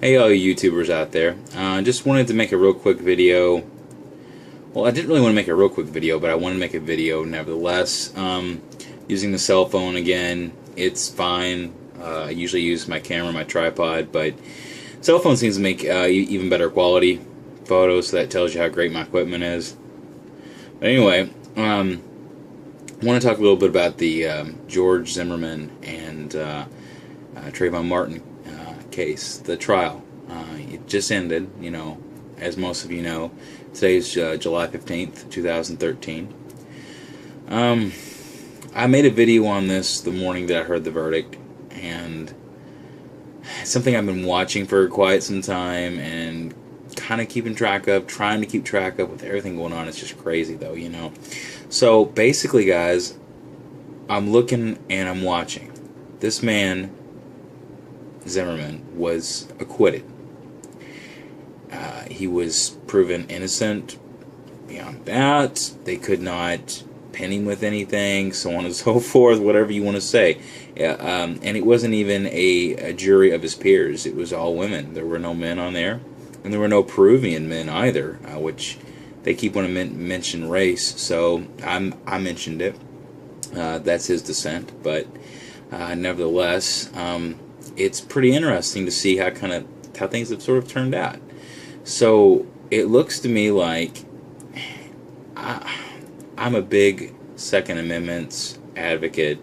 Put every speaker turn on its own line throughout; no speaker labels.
Hey all you YouTubers out there. Just wanted to make a real quick video. Well, I didn't really want to make a real quick video, but I wanted to make a video nevertheless. Using the cell phone again, it's fine. I usually use my camera, my tripod, but cell phone seems to make even better quality photos, so that tells you how great my equipment is. But anyway, I want to talk a little bit about the George Zimmerman and Trayvon Martin case, the trial. It just ended, as most of you know. Today's July 15th, 2013. I made a video on this the morning that I heard the verdict, and it's something I've been watching for quite some time and kind of trying to keep track of with everything going on. It's just crazy though, So basically, guys, I'm looking and I'm watching. This man, Zimmerman, was acquitted. He was proven innocent beyond doubt. They could not pin him with anything, so on and so forth, whatever you want to say. And it wasn't even a jury of his peers. It was all women. There were no men on there, and there were no Peruvian men either, which they keep wanting to mention race, so I mentioned it. That's his descent, but nevertheless, it's pretty interesting to see how things have sort of turned out. So it looks to me like I'm a big Second Amendment advocate.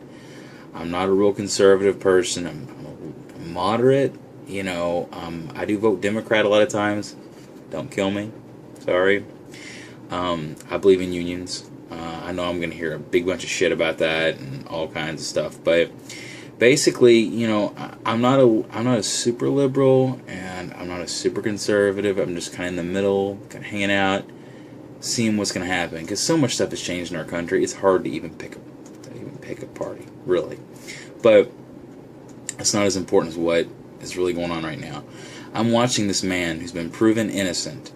I'm not a real conservative person. I'm moderate. I do vote Democrat a lot of times. Don't kill me. Sorry. I believe in unions. I know I'm going to hear a big bunch of shit about that and all kinds of stuff, but basically, I'm not a super liberal and I'm not a super conservative. I'm just kind of in the middle, kind of hanging out, seeing what's going to happen. Because so much stuff has changed in our country, it's hard to even pick a party, really. But it's not as important as what is really going on right now. I'm watching this man who's been proven innocent,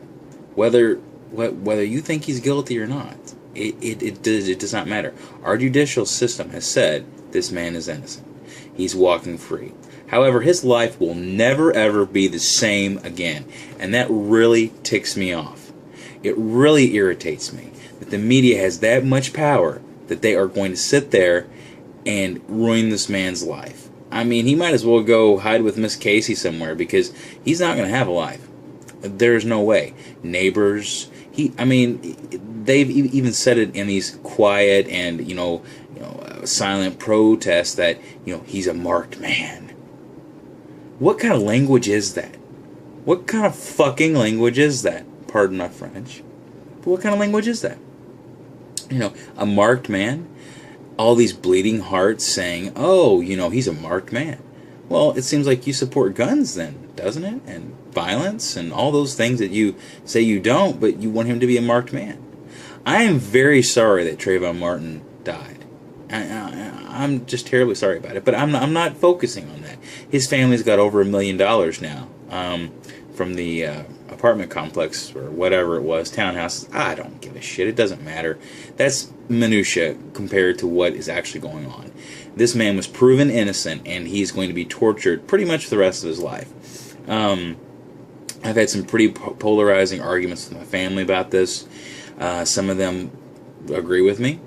whether you think he's guilty or not. It does not matter. Our judicial system has said this man is innocent. He's walking free. However, his life will never ever be the same again. And that really ticks me off. It really irritates me that the media has that much power that they are going to sit there and ruin this man's life. I mean, he might as well go hide with Miss Casey somewhere, because he's not going to have a life. There's no way. Neighbors, they've even said it in these quiet and, silent protests that, he's a marked man. What kind of language is that? What kind of fucking language is that? Pardon my French. But what kind of language is that? A marked man? All these bleeding hearts saying, oh, he's a marked man. Well, it seems like you support guns then, doesn't it? And violence and all those things that you say you don't, but you want him to be a marked man. I am very sorry that Trayvon Martin died. I'm just terribly sorry about it, but I'm not focusing on that. His family's got over $1 million now from the apartment complex or whatever it was, townhouses. I don't give a shit. It doesn't matter. That's minutia compared to what is actually going on. This man was proven innocent, and he's going to be tortured pretty much for the rest of his life. I've had some pretty polarizing arguments with my family about this. Some of them agree with me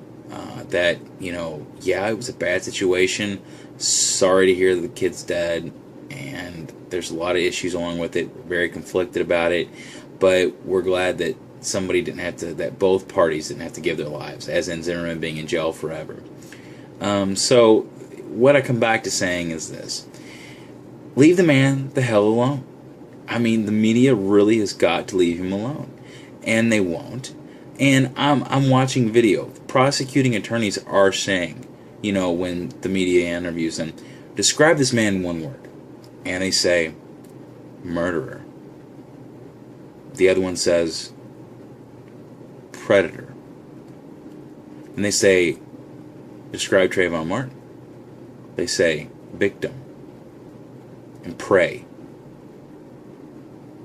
that, yeah, it was a bad situation. Sorry to hear that the kid's dead, and there's a lot of issues along with it. We're very conflicted about it, but we're glad that that both parties didn't have to give their lives, as in Zimmerman being in jail forever. So what I come back to saying is this: leave the man the hell alone. I mean, the media really has got to leave him alone, and they won't. And I'm watching video. Prosecuting attorneys are saying, when the media interviews them, describe this man in one word, and they say murderer. The other one says predator, and they say describe Trayvon Martin. They say victim and prey.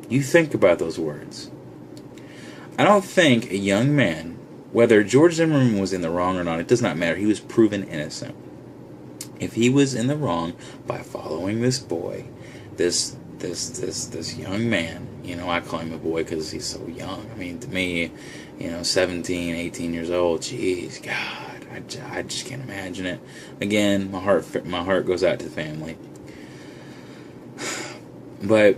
You think about those words. I don't think a young man, whether George Zimmerman was in the wrong or not, it does not matter. He was proven innocent. If he was in the wrong by following this boy, this this young man, I call him a boy because he's so young. I mean, to me, 17, 18 years old, jeez, God, I just can't imagine it. Again, my heart goes out to the family. But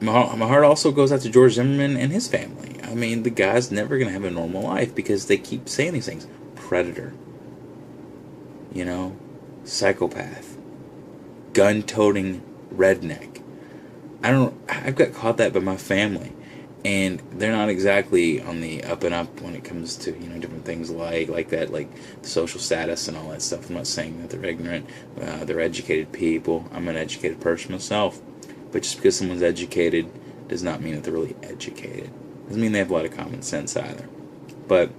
my heart also goes out to George Zimmerman and his family. I mean, the guy's never going to have a normal life because they keep saying these things. Predator. Psychopath. Gun-toting redneck. I've got called that by my family. And they're not exactly on the up and up when it comes to, different things like that, like social status and all that stuff. I'm not saying that they're ignorant. They're educated people. I'm an educated person myself. But just because someone's educated does not mean that they're really educated. Doesn't mean they have a lot of common sense either. But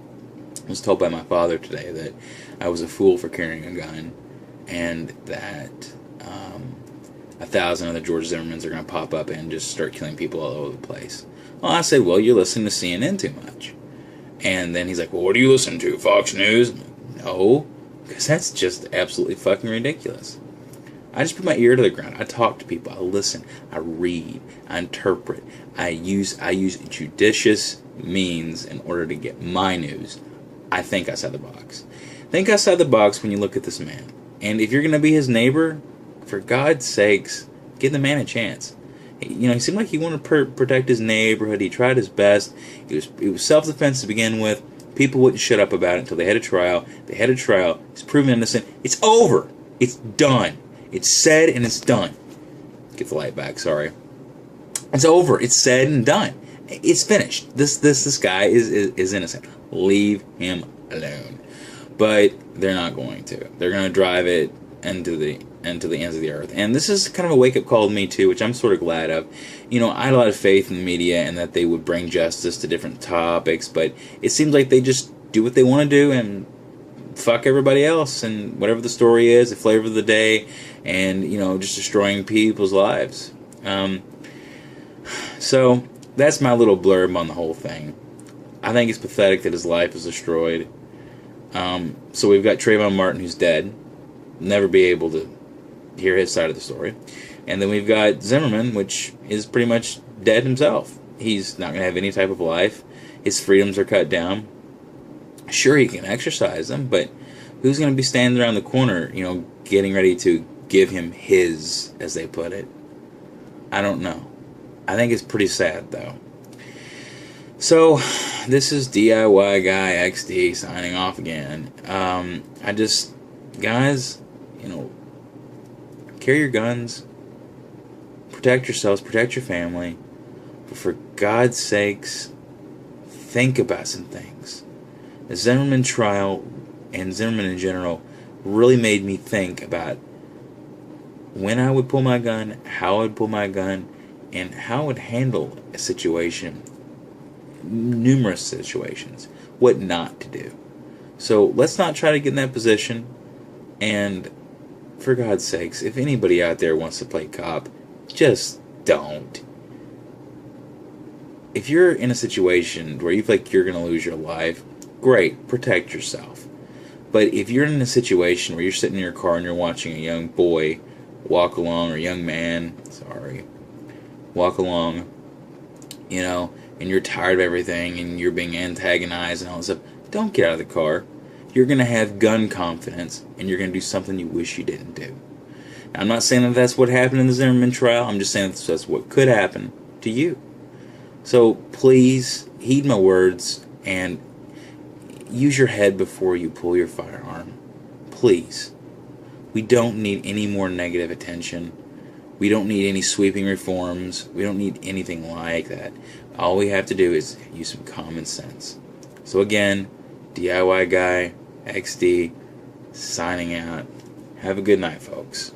I was told by my father today that I was a fool for carrying a gun, and that 1,000 other George Zimmermans are going to pop up and just start killing people all over the place. Well, I said, well, you're listening to CNN too much. And then he's like, well, what do you listen to, Fox News? I'm like, no, because that's just absolutely fucking ridiculous. I just put my ear to the ground. I talk to people. I listen. I read. I interpret. I use judicious means in order to get my news. I think outside the box. Think outside the box when you look at this man. And if you're going to be his neighbor, for God's sakes, give the man a chance. He seemed like he wanted to protect his neighborhood. He tried his best. It was self-defense to begin with. People wouldn't shut up about it until they had a trial. They had a trial. He's proven innocent. It's over. It's done. It's said and it's done. Get the light back, sorry. It's over. It's said and done. It's finished. This guy is innocent. Leave him alone. But they're not going to. They're going to drive it into the ends of the earth. And this is kind of a wake-up call to me, too, which I'm sort of glad of. I had a lot of faith in the media and that they would bring justice to different topics, but it seems like they just do what they want to do and fuck everybody else, and whatever the story is, the flavor of the day, and, just destroying people's lives. So, that's my little blurb on the whole thing. I think it's pathetic that his life is destroyed. So we've got Trayvon Martin, who's dead. Never be able to hear his side of the story. And then we've got Zimmerman, which is pretty much dead himself. He's not going to have any type of life. His freedoms are cut down. Sure, he can exercise them, but who's going to be standing around the corner, getting ready to give him his, as they put it? I don't know. I think it's pretty sad, though. So, this is DIY Guy XD signing off again. Guys, carry your guns, protect yourselves, protect your family, but for God's sakes, think about some things. The Zimmerman trial and Zimmerman in general really made me think about when I would pull my gun, how I would pull my gun, and how I would handle a situation, numerous situations, what not to do. So let's not try to get in that position, and for God's sakes, if anybody out there wants to play cop, just don't. If you're in a situation where you feel like you're going to lose your life, great, protect yourself. But if you're in a situation where you're sitting in your car and you're watching a young boy walk along, or a young man, walk along, and you're tired of everything and you're being antagonized and all this stuff, don't get out of the car. You're going to have gun confidence and you're going to do something you wish you didn't do. Now, I'm not saying that that's what happened in the Zimmerman trial. I'm just saying that's what could happen to you. So please heed my words and use your head before you pull your firearm. Please. We don't need any more negative attention. We don't need any sweeping reforms. We don't need anything like that. All we have to do is use some common sense. So again, DIY Guy XD signing out. Have a good night, folks.